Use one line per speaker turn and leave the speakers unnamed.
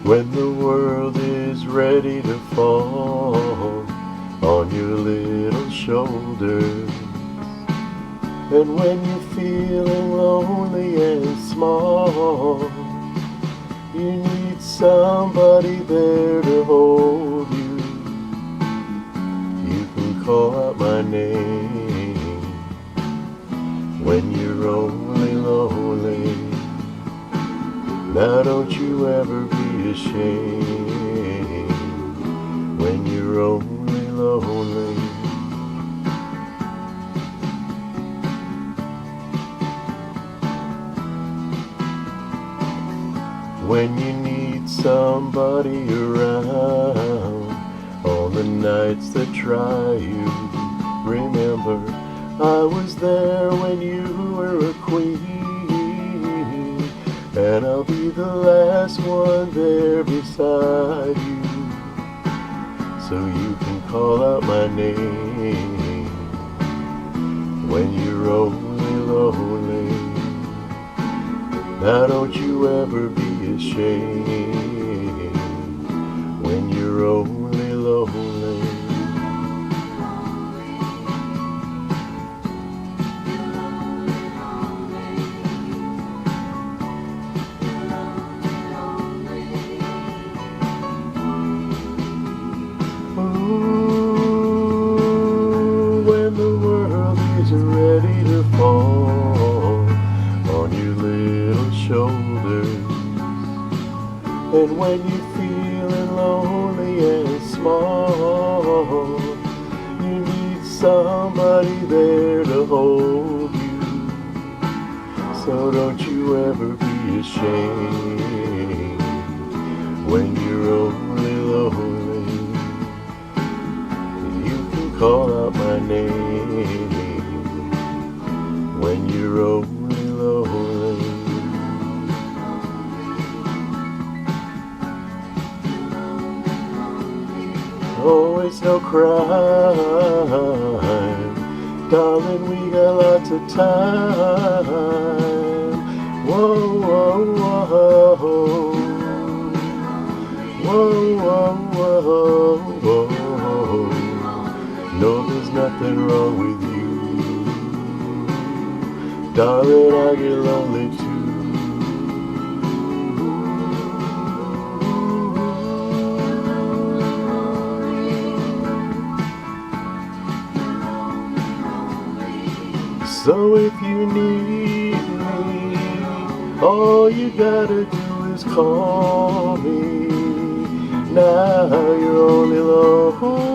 When the world is ready to fall on your little shoulders, and when you're feeling lonely and small, you need somebody there to hold you. You can call out my name when you're only lonely. Now don't you ever be ashamed when you're only lonely. When you need somebody around on the nights that try you, remember I was there when you were a queen, and I'll be the last one there beside you, so you can call out my name when you're only lonely. Now don't you ever be ashamed when you're only lonely. Ooh, when the world is ready to fall on your little shoulders, and when you're feeling lonely and small, you need somebody there to hold you. So don't you ever be ashamed when you're only lonely. You can call out my name when you're only lonely. Oh, it's no crime, darling, we got lots of time. Whoa, whoa, whoa, whoa, whoa, whoa, whoa. No, there's nothing wrong with you, darling, I get lonely too. So if you need me, all you gotta do is call me. Now you're only lonely.